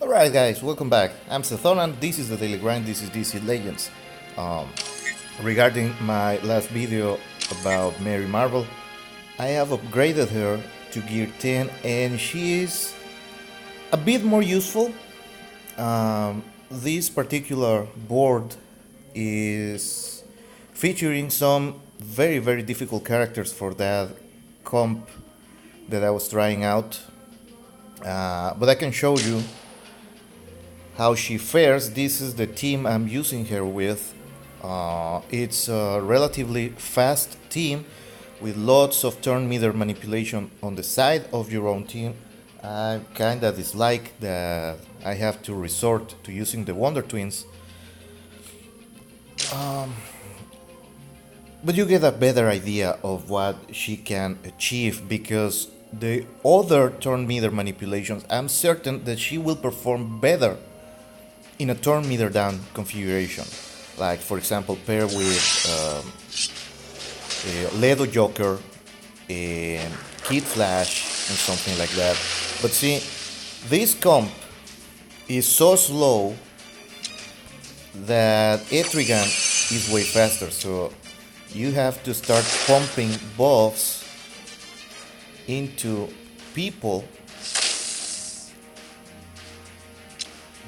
Alright guys, welcome back. I'm Sethonan, this is the Daily Grind, this is DC Legends. Um, Regarding my last video about Mary Marvel, I have upgraded her to Gear 10 and she is a bit more useful. This particular board is featuring some very difficult characters for that comp that I was trying out. But I can show you how she fares. This is the team I'm using her with. It's a relatively fast team with lots of turn meter manipulation on the side of your own team. I kinda dislike that I have to resort to using the Wonder Twins. But you get a better idea of what she can achieve because the other turn meter manipulations, I'm certain that she will perform better in a turn meter down configuration. Like, for example, pair with Ledo Joker and Kid Flash and something like that. But see, this comp is so slow that Etrigan is way faster, so you have to start pumping buffs into people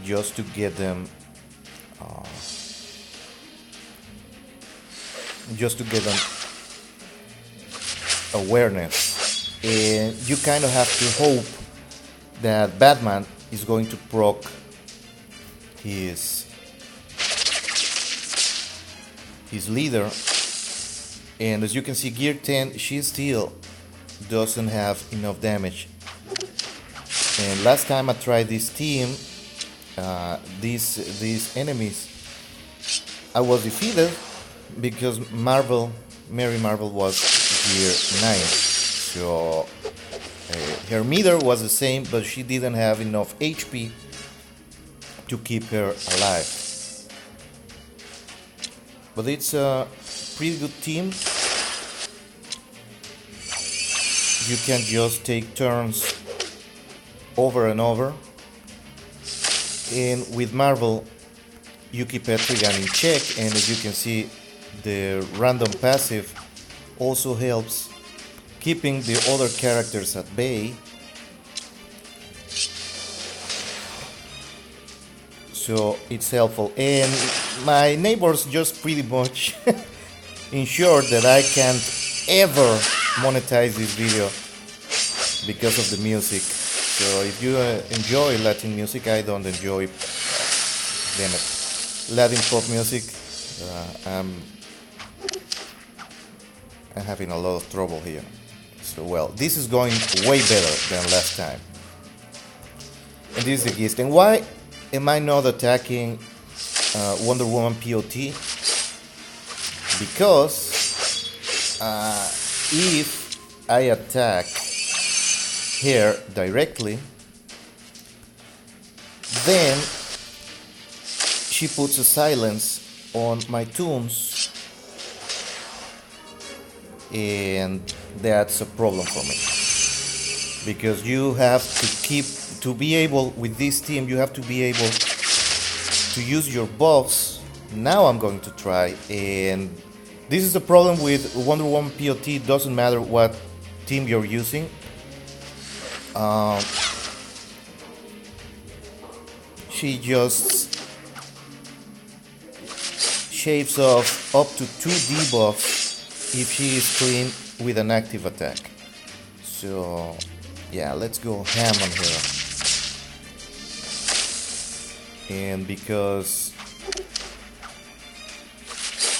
just to get them awareness, and you kind of have to hope that Batman is going to proc his leader. And as you can see, Gear 10, she still doesn't have enough damage. And last time I tried this team, these enemies, I was defeated because Mary Marvel was Gear 9. So her meter was the same, but she didn't have enough HP to keep her alive. But it's a pretty good team. You can just take turns over and over. And with Marvel, you keep Etrigan in check, and as you can see, the random passive also helps keeping the other characters at bay. So it's helpful, and my neighbors just pretty much ensure that I can't ever monetize this video because of the music. So if you enjoy Latin music, I don't enjoy Latin pop music. I'm having a lot of trouble here. So well, this is going way better than last time. And this is the gist. And why am I not attacking Wonder Woman POT? Because if I attack her directly, then she puts a silence on my tunes, and that's a problem for me. Because you have to be able, with this team, you have to be able to use your buffs. Now I'm going to try, and this is the problem with Wonder Woman POT. Doesn't matter what team you're using. She just shaves off up to 2 debuffs if she is clean with an active attack. So yeah, let's go ham on her. And because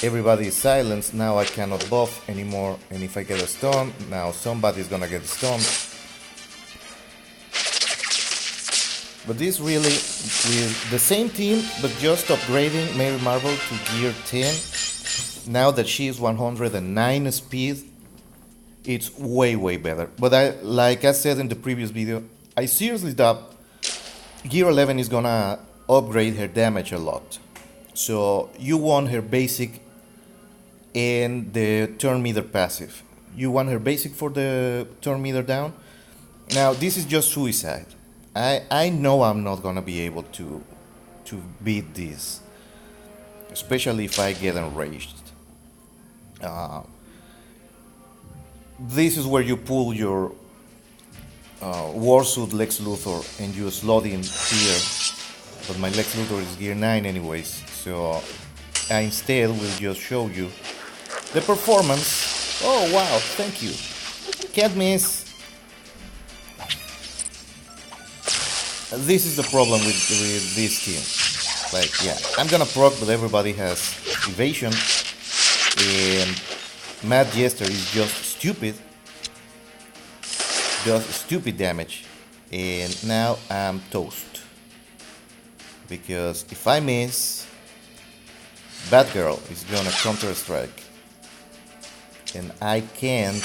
everybody is silenced, now I cannot buff anymore, and if I get a stun, now somebody's gonna get stunned. But this really, with the same team, but just upgrading Mary Marvel to Gear 10, now that she is 109 speed, it's way better. But like I said in the previous video, I seriously doubt Gear 11 is gonna upgrade her damage a lot. So you want her basic and the turn meter passive. You want her basic for the turn meter down. Now this is just suicide. I know I'm not gonna be able to beat this, especially if I get enraged. Uh, this is where you pull your Warsuit Lex Luthor and you slot in here, but my Lex Luthor is gear 9 anyways, so I instead will just show you the performance. Oh wow, thank you. Can't miss. This is the problem with this team. Like, yeah, I'm gonna proc, but everybody has evasion, and Mad Jester is just stupid damage, and now I'm toast. Because if I miss, Batgirl is gonna counter strike, and I can't.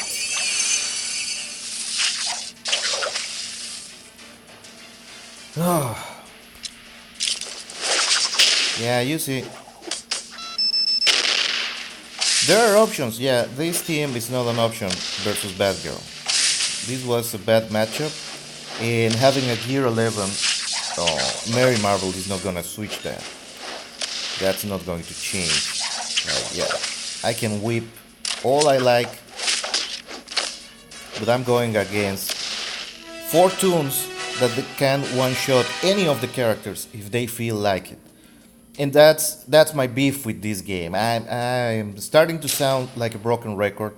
Yeah, you see. There are options, yeah. This team is not an option versus Batgirl. This was a bad matchup, and having a gear 11, Mary Marvel is not gonna switch that. That's not going to change. Yeah, I can whip all I like, but I'm going against 4 toons that can one-shot any of the characters if they feel like it. And that's my beef with this game. I'm starting to sound like a broken record,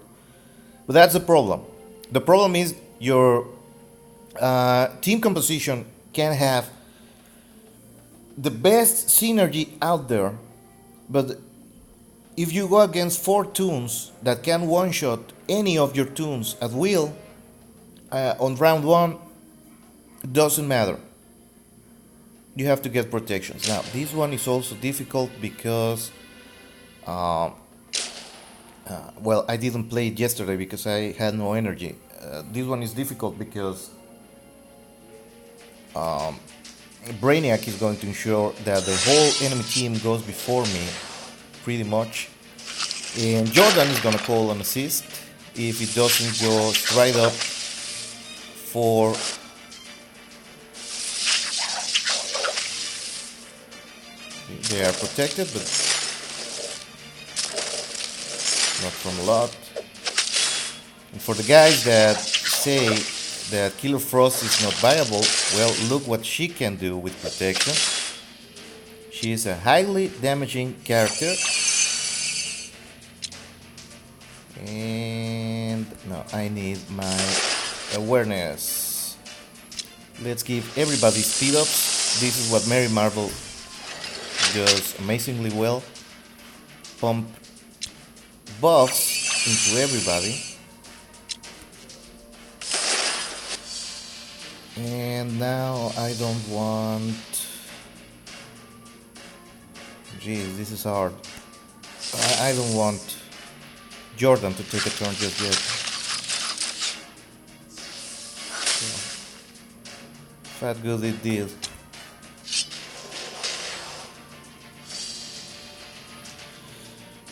but that's the problem. The problem is your team composition can have the best synergy out there, but if you go against 4 toons that can one-shot any of your toons at will, on round 1, it doesn't matter. You have to get protections. Now, this one is also difficult because, well, I didn't play it yesterday because I had no energy. This one is difficult because Brainiac is going to ensure that the whole enemy team goes before me, pretty much. And Jordan is going to call an assist if it doesn't go straight up for... They are protected, but not from a lot. And for the guys that say that Killer Frost is not viable, well, look what she can do with protection. She is a highly damaging character. And no, I need my awareness. Let's give everybody speed ups. This is what Mary Marvel does amazingly well. Pump buffs into everybody. And now I don't want... Jeez, this is hard. I don't want Jordan to take a turn just yet. Fat good it did.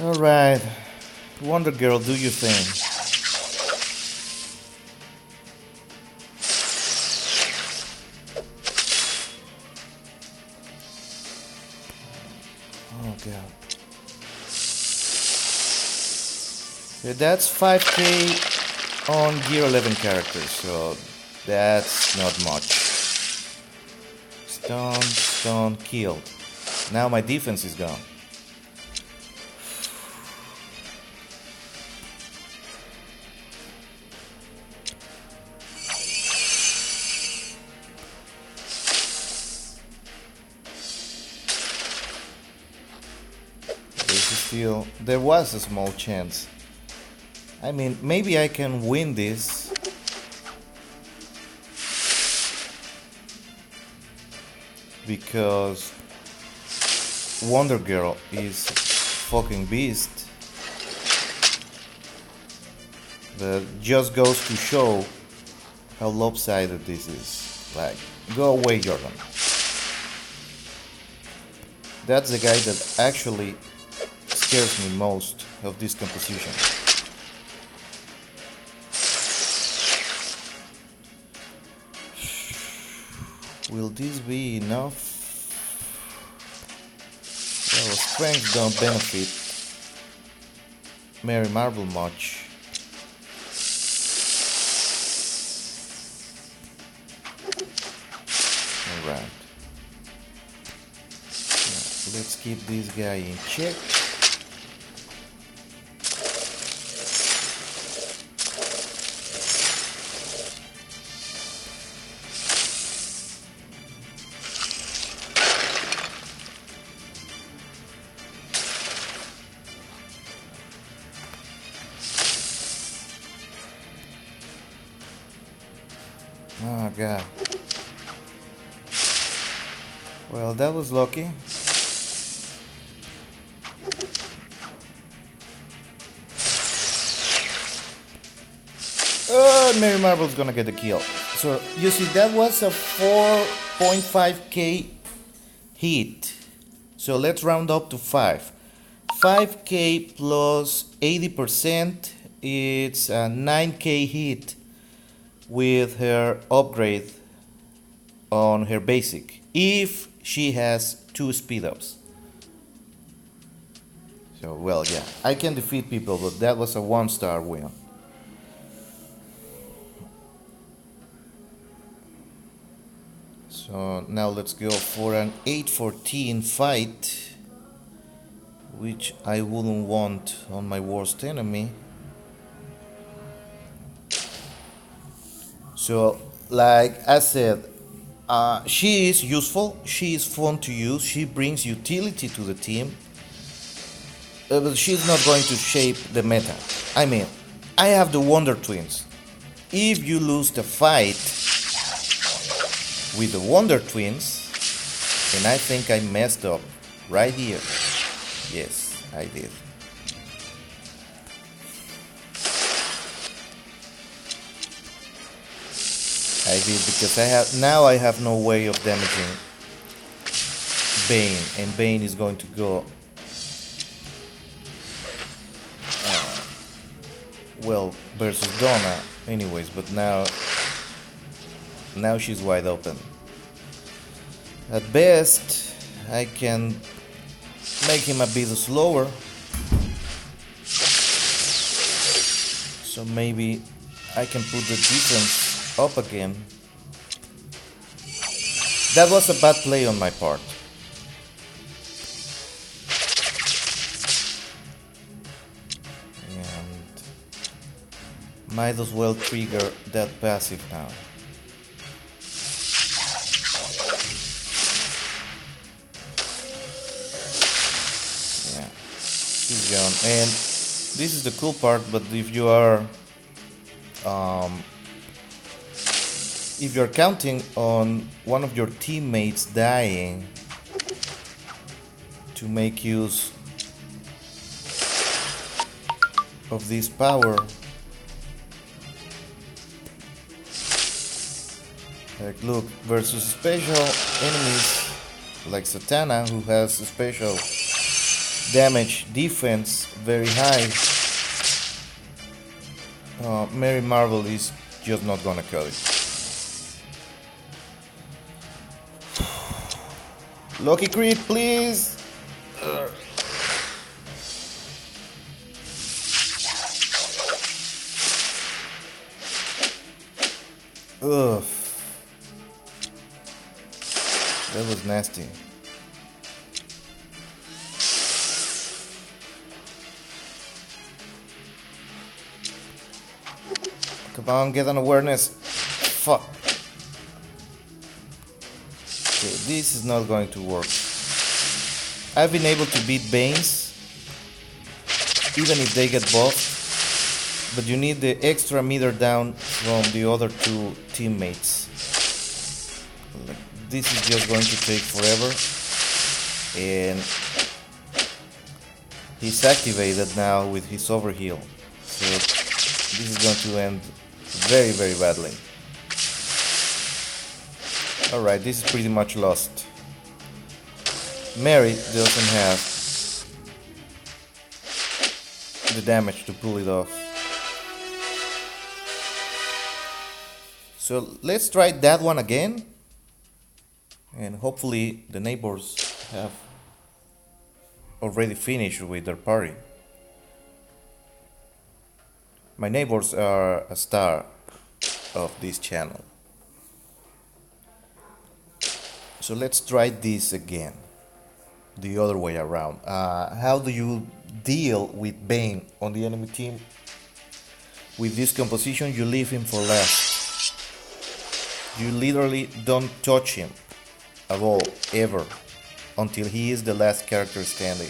Alright, Wonder Girl, do your thing. Oh god. Yeah, that's 5k on gear 11 characters, so that's not much. Stun, killed. Now my defense is gone. Still, there was a small chance. I mean, maybe I can win this. Because Wonder Girl is fucking beast. That just goes to show how lopsided this is. Like, go away, Jordan. That's the guy that actually scares me most of this composition. Will this be enough? Well, strength don't benefit Mary Marble much. Alright. Let's keep this guy in check. Oh god. Well, that was lucky. Mary Marble's gonna get the kill. So you see, that was a 4.5k hit. So let's round up to 5. 5k plus 80%, it's a 9k hit with her upgrade on her basic, if she has 2 speed ups. So well, yeah, I can defeat people, but that was a 1-star win. So now let's go for an 8-14 fight, which I wouldn't want on my worst enemy. So, like I said, she is useful, she is fun to use, she brings utility to the team, but she's not going to shape the meta. I mean, I have the Wonder Twins. If you lose the fight with the Wonder Twins, and I think I messed up right here. Yes, I did. I did, because I have no way of damaging Bane, and Bane is going to go well versus Donna anyways, but now she's wide open. At best I can make him a bit slower, so maybe I can put the defense up again. That was a bad play on my part. And might as well trigger that passive now. Yeah, she's gone. And this is the cool part, but if you're counting on one of your teammates dying to make use of this power, like look, versus special enemies like Satana, who has a special damage defense very high, Mary Marvel is just not gonna cut it. Lucky crit, please. Ugh. That was nasty. Come on, get an awareness. Fuck. Okay, this is not going to work. I've been able to beat Banes, even if they get buffed, but you need the extra meter down from the other 2 teammates. This is just going to take forever, and he's activated now with his overheal, so this is going to end very, very badly. Alright, this is pretty much lost. Mary doesn't have the damage to pull it off. So let's try that one again. And hopefully the neighbors have already finished with their party. My neighbors are a star of this channel. So let's try this again, the other way around. How do you deal with Bane on the enemy team? With this composition, you leave him for last. You literally don't touch him at all, ever, until he is the last character standing.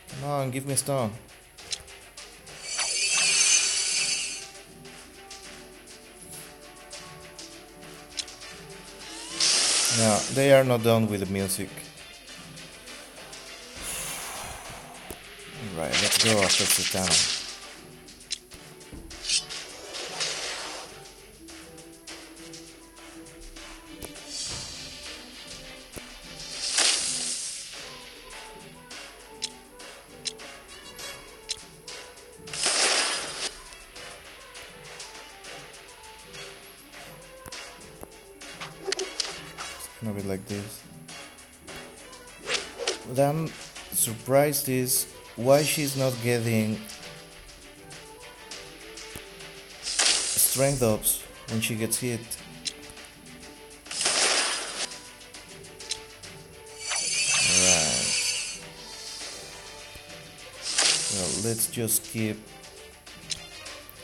Come on, give me a stone. No, they are not done with the music. Right, let's go after Satana. Gonna be like this. What I'm surprised is why she's not getting strength ups when she gets hit. Alright. Well, let's just keep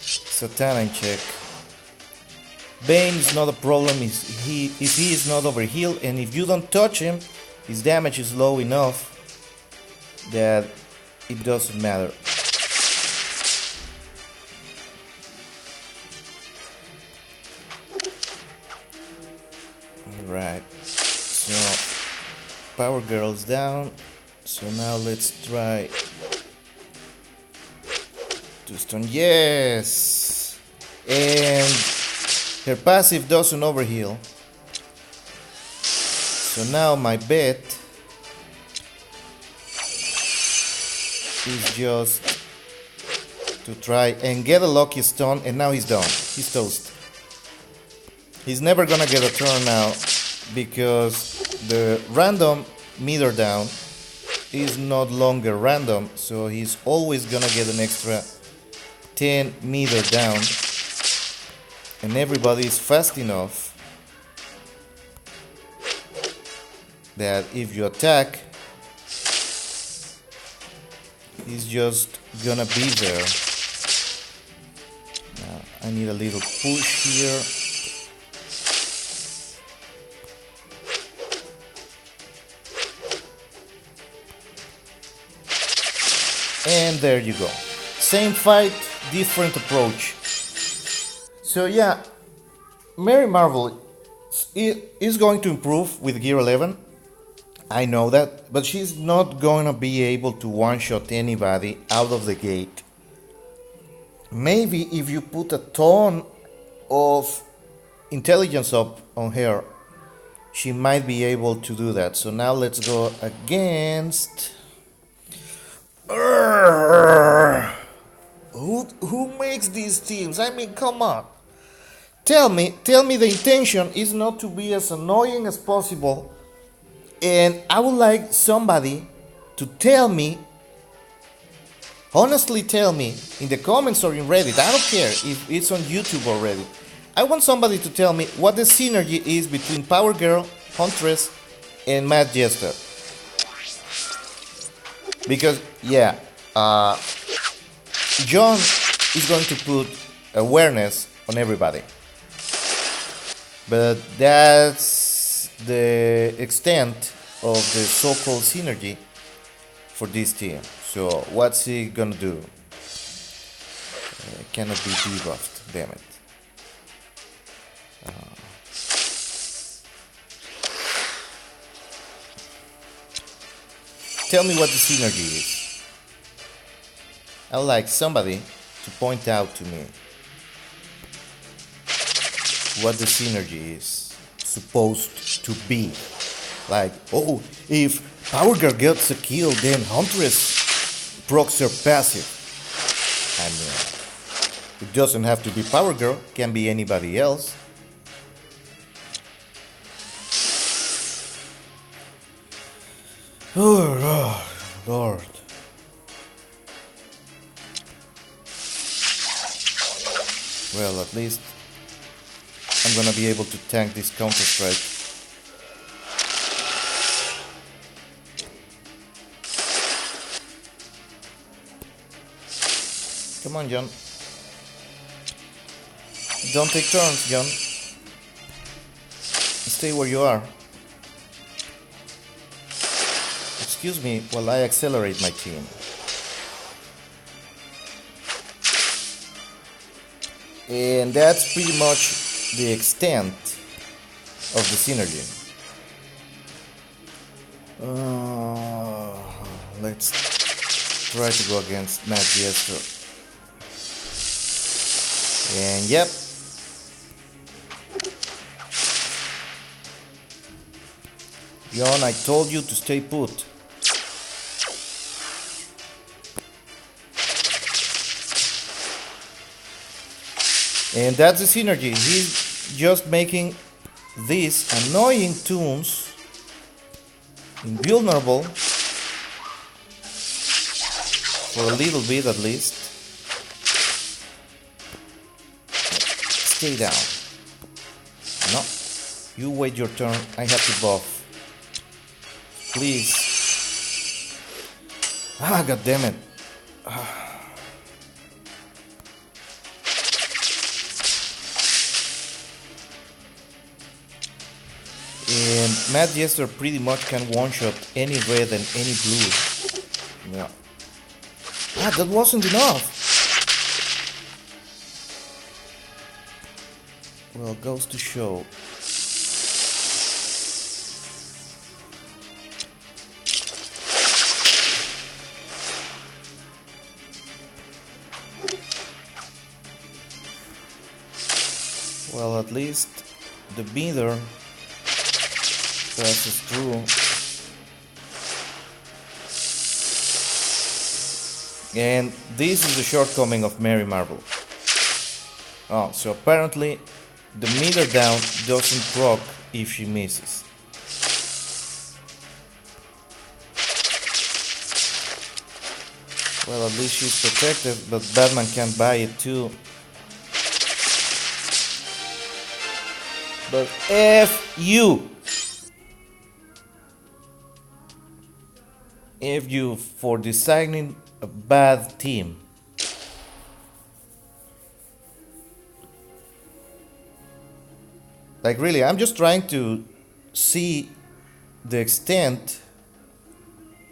Satana in check. Bane is not a problem if he is not overhealed, and if you don't touch him, his damage is low enough that it doesn't matter. Alright, so Power Girl's down, so now let's try to stun. Yes! And her passive doesn't overheal. So now my bet is just to try and get a lucky stun, and now he's done. He's toast. He's never gonna get a turn now because the random meter down is not longer random, so he's always gonna get an extra 10 meter down. And everybody is fast enough that if you attack, he's just gonna be there. Now, I need a little push here. And there you go. Same fight, different approach. So yeah, Mary Marvel is going to improve with Gear 11. I know that, but she's not going to be able to one-shot anybody out of the gate. Maybe if you put a ton of intelligence up on her, she might be able to do that. So now let's go against... Who makes these teams? I mean, come on. Tell me the intention is not to be as annoying as possible, and I would like somebody to tell me, honestly tell me, in the comments or in Reddit, I don't care if it's on YouTube already. I want somebody to tell me what the synergy is between Power Girl, Huntress, and Mad Jester. Because, yeah, John is going to put awareness on everybody. But that's the extent of the so-called synergy for this team. So what's he gonna do? Cannot be debuffed, damn it. Tell me what the synergy is. I would like somebody to point out to me what the synergy is supposed to be. Like, oh, if Power Girl gets a kill, then Huntress procs her passive. I mean, it doesn't have to be Power Girl, can be anybody else. Oh, Lord. Well, at least I'm gonna be able to tank this counter strike. Come on, John. Don't take turns, John. Stay where you are. Excuse me while I accelerate my team. And that's pretty much the extent of the synergy. Let's try to go against Matt Jester. And yep. Jon, I told you to stay put. And that's the synergy. He's just making these annoying tunes invulnerable for a little bit at least. Stay down. No, you wait your turn. I have to buff. Please. Ah, god damn it. And Matt Jester pretty much can one-shot any red and any blue. Yeah. Ah, that wasn't enough. Well, goes to show. Well, at least the meter passes through. And this is the shortcoming of Mary Marble. Oh, so apparently the meter down doesn't proc if she misses. Well, at least she's protected, but Batman can't buy it too. But F you! F you for designing a bad team. Like really, I'm just trying to see the extent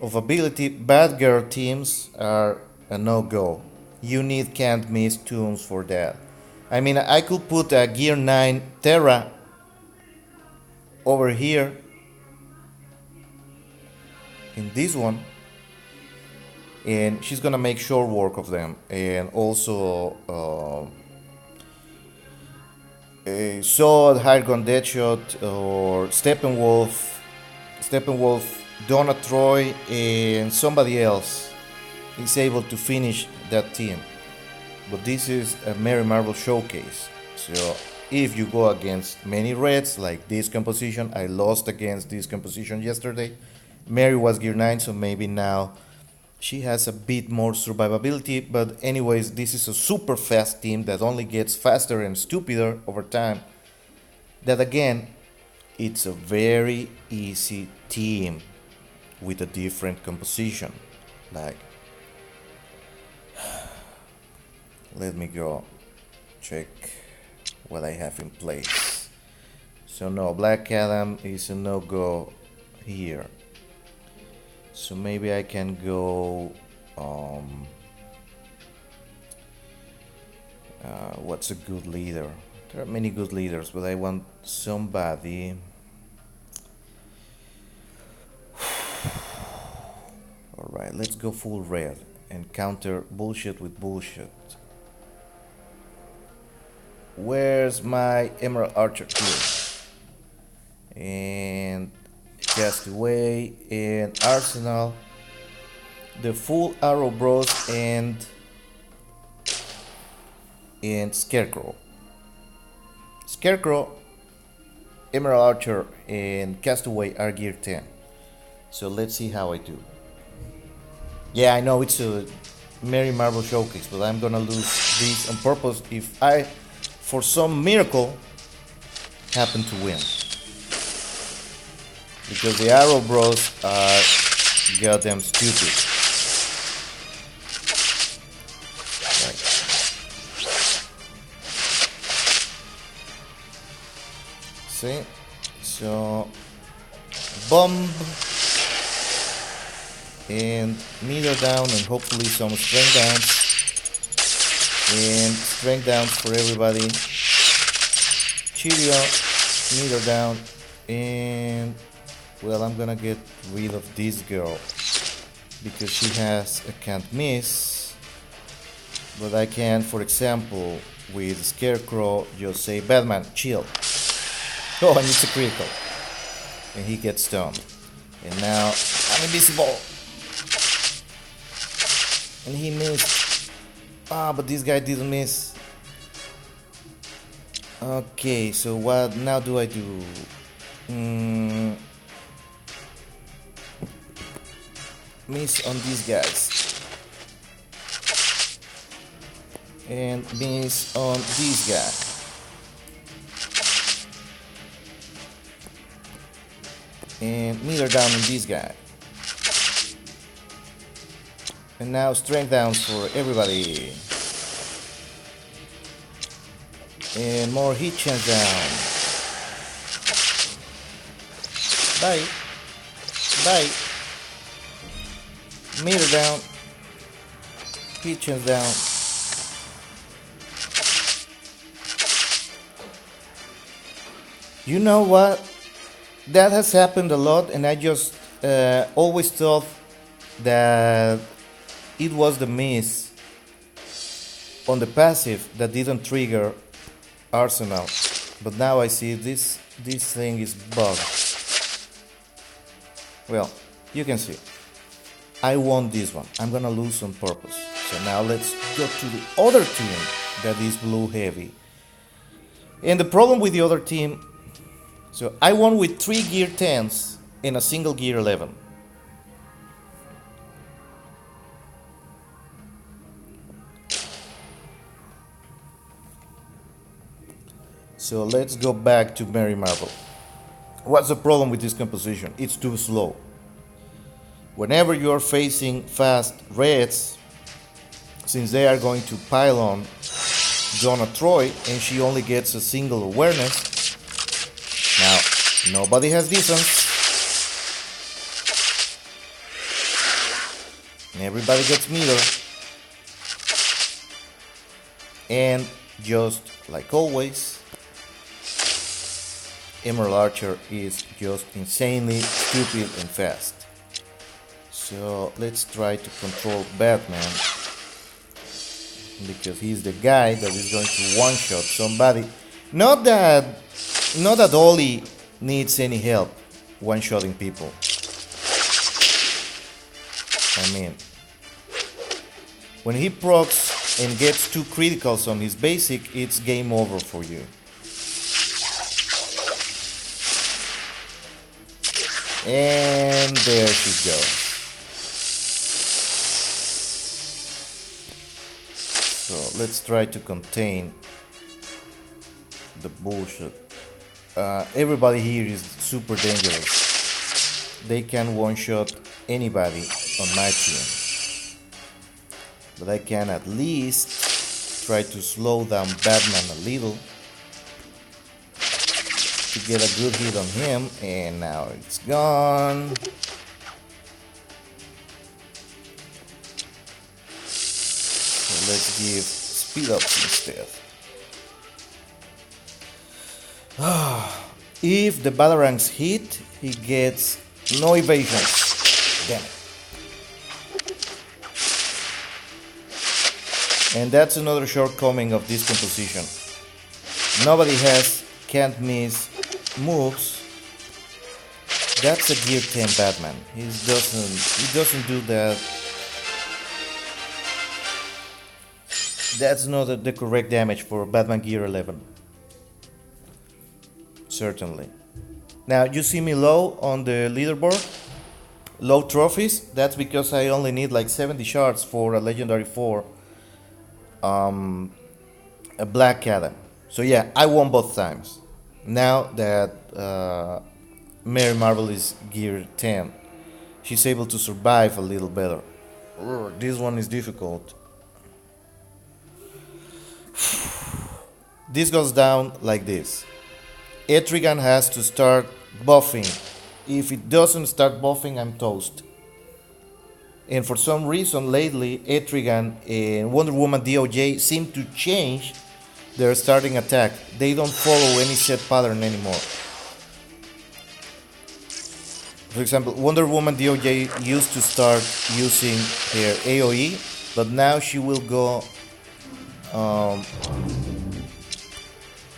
of ability. Bad girl teams are a no-go. You need can't miss tunes for that. I mean, I could put a Gear 9 Terra over here in this one, and she's gonna make short work of them. And also a Sword, High Gun Deadshot, or Steppenwolf, Donna Troy, and somebody else is able to finish that team. But this is a Mary Marble showcase. So if you go against many reds, like this composition, I lost against this composition yesterday. Mary was Gear 9, so maybe now she has a bit more survivability. But anyways, this is a super fast team that only gets faster and stupider over time. That again, it's a very easy team with a different composition. Like, let me go check what I have in place. So no, Black Adam is a no-go here. So maybe I can go what's a good leader? There are many good leaders, but I want somebody. Alright, let's go full red and counter bullshit with bullshit. Where's my Emerald Archer here? And Castaway and Arsenal. The full Arrow Bros and Scarecrow. Scarecrow, Emerald Archer, and Castaway are gear 10. So let's see how I do. Yeah, I know it's a Merry Marvel Showcase, but I'm gonna lose this on purpose if I, for some miracle, happen to win. Because the Arrow Bros are goddamn stupid. Right. See? So, bomb. And meter down and hopefully some strength downs. And strength downs for everybody. Cheerio, meter down. And well, I'm gonna get rid of this girl because she has a can't miss. But I can, for example, with Scarecrow, just say, Batman, chill. Oh, and it's a critical. And he gets stunned. And now I'm invisible. And he missed. Ah, but this guy didn't miss. Okay, so what now do I do? Miss on these guys. And miss on this guy. And meter down on this guy. And now strength downs for everybody. And more heat chance down. Bye. Bye. Meter down. Heat chance down. You know what? That has happened a lot, and I just always thought that it was the miss on the passive that didn't trigger Arsenal, but now I see this thing is bugged. Well, you can see I won this one. I'm gonna lose on purpose. So now let's go to the other team that is blue heavy. And the problem with the other team, so I won with 3 gear 10s and a single gear 11. So let's go back to Merry Marvel. What's the problem with this composition? It's too slow. Whenever you're facing fast reds, since they are going to pile on Donna Troy and she only gets a single awareness, now nobody has distance. And everybody gets meter. And just like always, Emerald Archer is just insanely stupid and fast. So let's try to control Batman, because he's the guy that is going to one-shot somebody. Not that Ollie needs any help one-shotting people. I mean, when he procs and gets 2 criticals on his basic, it's game over for you. And there she goes. So let's try to contain the bullshit. Everybody here is super dangerous. They can one-shot anybody on my team. But I can at least try to slow down Batman a little to get a good hit on him, and now it's gone. So let's give speed ups instead. If the Batarangs hit, he gets no evasions. Damn it. And that's another shortcoming of this composition. nobody has can't miss moves. That's a Gear 10 Batman. He doesn't do that. That's not the correct damage for Batman Gear 11. Certainly. Now you see me low on the leaderboard, low trophies. That's because I only need like 70 shards for a legendary 4, a Black Adam. So yeah, I won both times. Now that Mary Marvel is Gear 10, she's able to survive a little better. This one is difficult. This goes down like this. Etrigan has to start buffing. If it doesn't start buffing, I'm toast. And for some reason lately, Etrigan and Wonder Woman DOJ seem to change their starting attack. They don't follow any set pattern anymore. For example, Wonder Woman DOJ used to start using her AoE, but now she will go.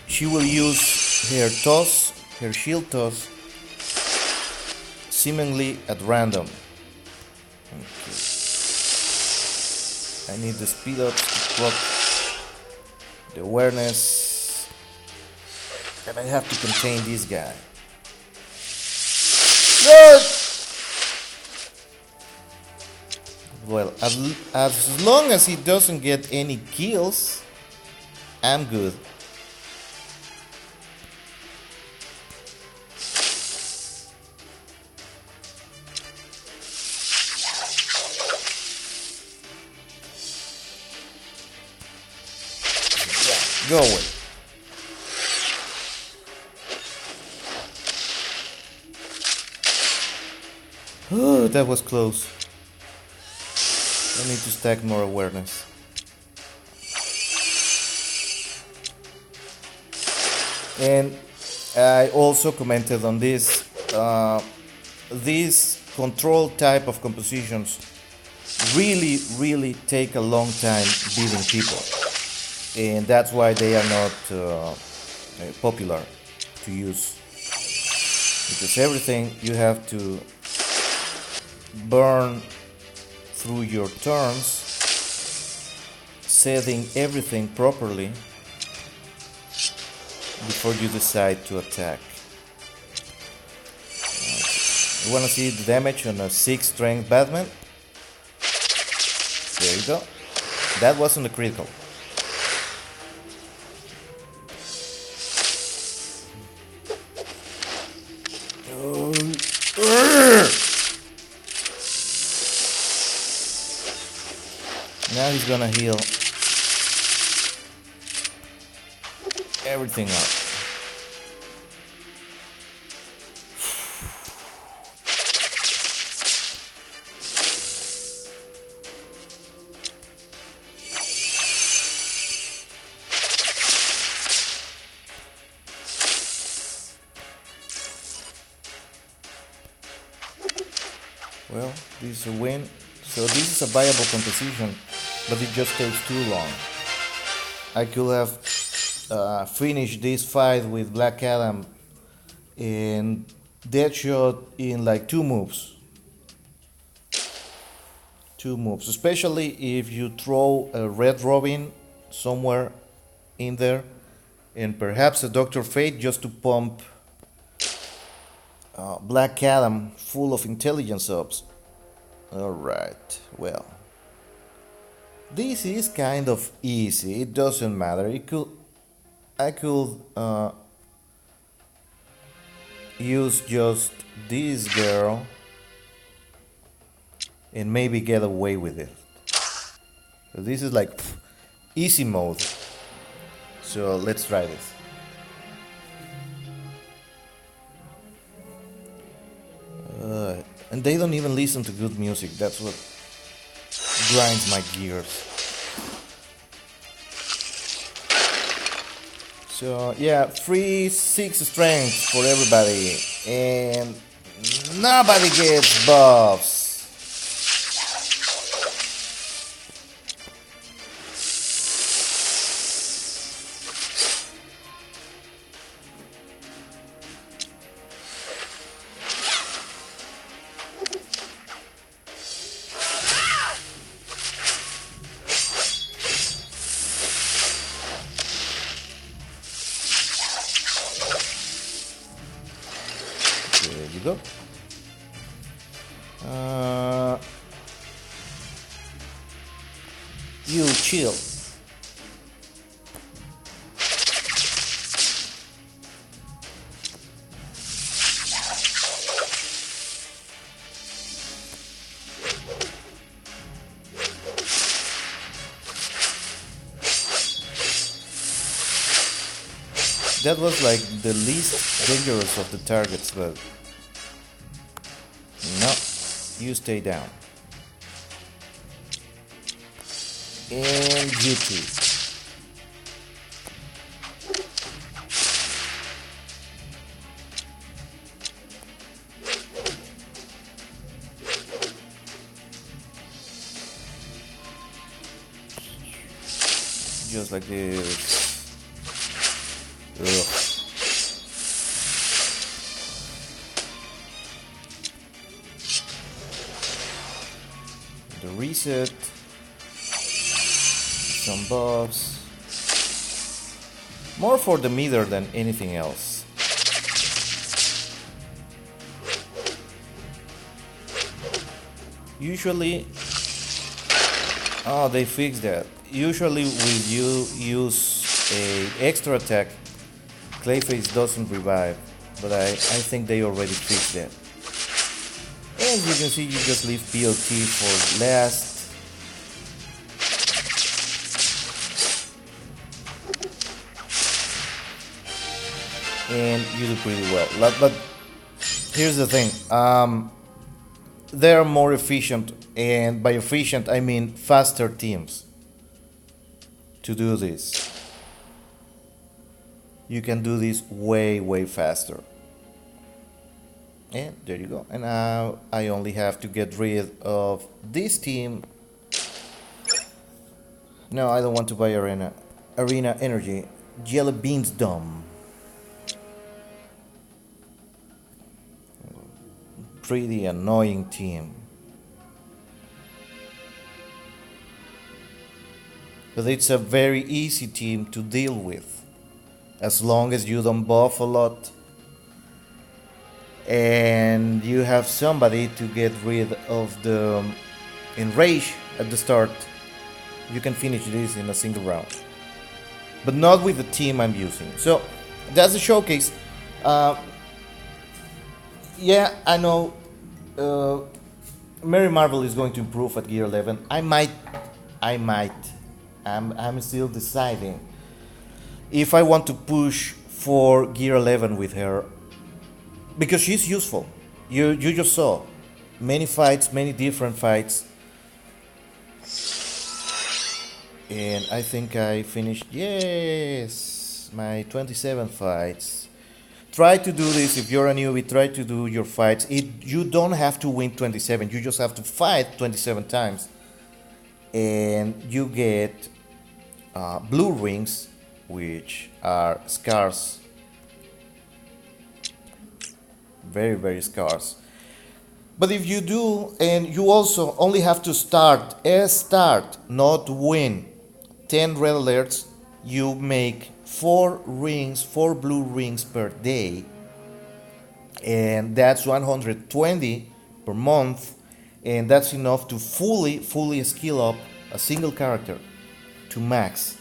She will use her toss, her shield toss, seemingly at random. Okay. I need the speed up to block the awareness, and I have to contain this guy. Well, as long as he doesn't get any kills, I'm good. Go away. Oh, that was close. I need to stack more awareness. And I also commented on this. These control type of compositions really take a long time beating people. And that's why they are not popular to use. Because everything you have to burn through your turns, setting everything properly before you decide to attack. You want to see the damage on a 6 strength Batman? There you go. That wasn't a critical. Now he's gonna heal everything up. Well, this is a win. So this is a viable composition, but it just takes too long. I could have finished this fight with Black Adam and Deadshot in like 2 moves. 2 moves, especially if you throw a Red Robin somewhere in there, and perhaps a Dr. Fate just to pump Black Adam full of intelligence ups. Alright, well. This is kind of easy, it doesn't matter. I could use just this girl and maybe get away with it. So this is like easy mode. So let's try this. And they don't even listen to good music. That's what grinds my gears. So yeah, free 6 strength for everybody, and nobody gets buffs. go. You chill. That was like the least dangerous of the targets, but no, you stay down. And you too. Just like this. Ugh. The reset, some buffs, more for the meter than anything else. Usually, oh, they fixed that. Usually when you use a extra attack, Clayface doesn't revive, but I think they already fixed that. As you can see, you just leave POT for last. And you do pretty well. But here's the thing. They're more efficient, and by efficient I mean faster teams to do this. You can do this way faster. And there you go. And now I only have to get rid of this team. No, I don't want to buy arena energy. Jelly Beans Dome. Pretty annoying team. But it's a very easy team to deal with. As long as you don't buff a lot and you have somebody to get rid of the enrage at the start, you can finish this in a single round. But not with the team I'm using. So that's the showcase. Yeah, I know Mary Marvel is going to improve at Gear 11. I might. I'm still deciding if I want to push for Gear 11 with her, because she's useful. You just saw many fights, many different fights, and I think I finished, yes, my 27 fights. Try to do this if you're a newbie. Try to do your fights. You don't have to win 27. You just have to fight 27 times, and you get blue rings, which are scarce, very scarce. But if you do, and you also only have to start, not win 10 red alerts, you make 4 blue rings per day, and that's 120 per month, and that's enough to fully skill up a single character to max.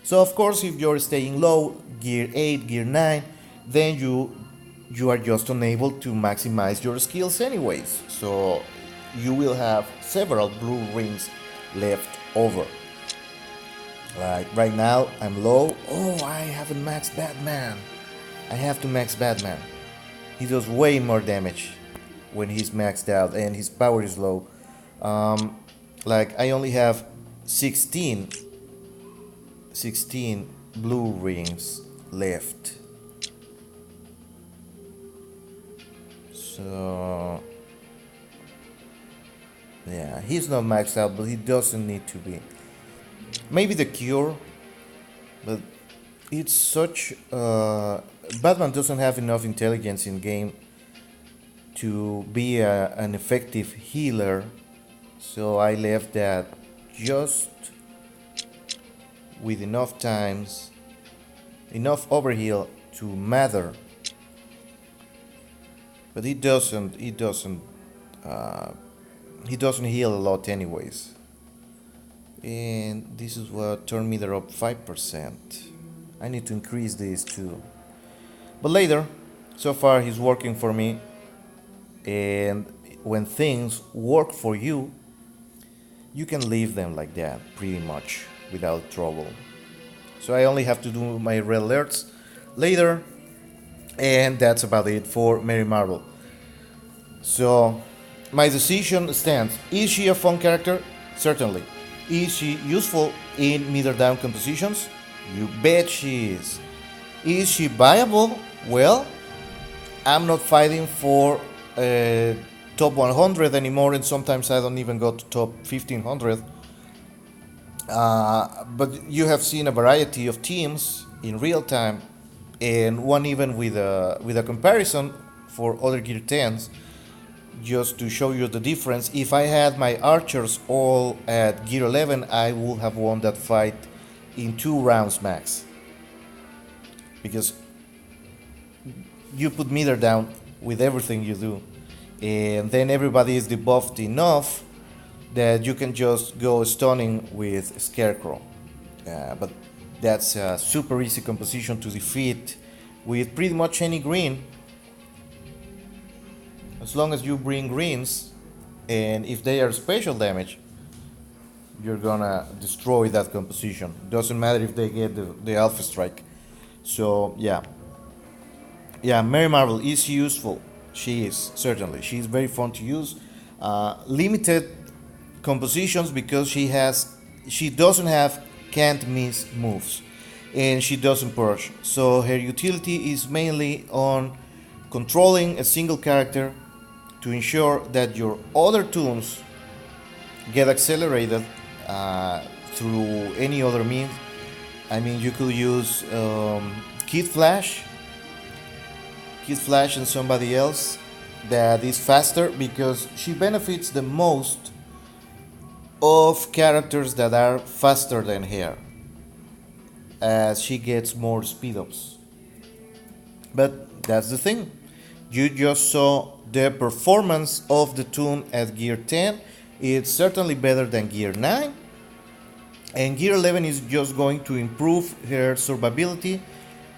So of course, if you're staying low, gear 8, gear 9, then you are just unable to maximize your skills anyways. So you will have several blue rings left over. Like right now, I'm low. Oh, I haven't maxed Batman. I have to max Batman. He does way more damage when he's maxed out and his power is low. Like I only have 16 blue rings left. So yeah, he's not maxed out, but he doesn't need to be. Maybe the cure, but it's such Batman doesn't have enough intelligence in game to be an effective healer, so I left that just with enough overheal to matter. but he doesn't heal a lot anyways. And this is what turned me there up 5%. I need to increase this too. But later, so far he's working for me. And when things work for you, you can leave them like that pretty much without trouble. So I only have to do my red alerts later, and that's about it for Mary Marvel. So my decision stands. Is she a fun character? Certainly. Is she useful in middle down compositions? You bet she is. Is she viable? Well, I'm not fighting for top 100 anymore, and sometimes I don't even go to top 1500. But you have seen a variety of teams in real time, and one even with a comparison for other Gear 10s, just to show you the difference. If I had my archers all at Gear 11, I would have won that fight in 2 rounds max. Because you put meter down with everything you do, and then everybody is debuffed enough that you can just go stunning with Scarecrow. But that's a super easy composition to defeat with pretty much any green. As long as you bring greens, and if they are special damage, you're gonna destroy that composition. Doesn't matter if they get the Alpha Strike. So yeah. Yeah, Mary Marvel is useful. She is, certainly. She's very fun to use. Limited compositions because she doesn't have can't miss moves, and she doesn't purge. So her utility is mainly on controlling a single character to ensure that your other tunes get accelerated through any other means. I mean, you could use Kid Flash and somebody else that is faster, because she benefits the most of characters that are faster than her, as she gets more speed ups. But that's the thing. You just saw the performance of the tune at Gear 10. It's certainly better than Gear 9. And Gear 11 is just going to improve her survivability.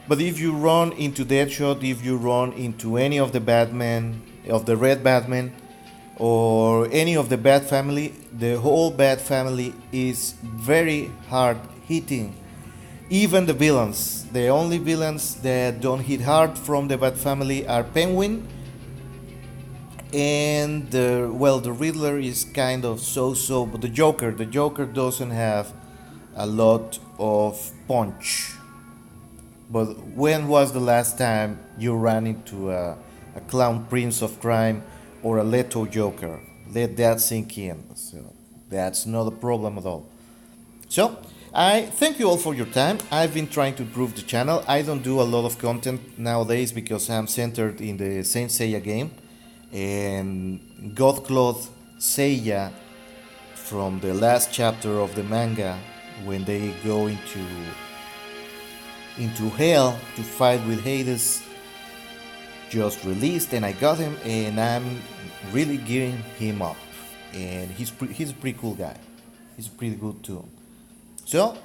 But if you run into Deadshot, if you run into any of the Batman, of the Red Batman, or any of the Bat family, the whole Bat family is very hard hitting. Even the villains. The only villains that don't hit hard from the Bat family are Penguin, and the Riddler is kind of so-so, but the Joker doesn't have a lot of punch. But when was the last time you ran into a Clown Prince of Crime or a Leto Joker? Let that sink in. So that's not a problem at all. So I thank you all for your time. I've been trying to improve the channel. I don't do a lot of content nowadays because I'm centered in the Saint Seiya game, and Godcloth Seiya from the last chapter of the manga, when they go into hell to fight with Hades, just released, and I got him, and I'm really gearing him up, and he's a pretty cool guy. He's pretty good too. So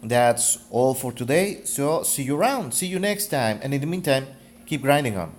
that's all for today. So see you around. See you next time, and in the meantime, keep grinding on.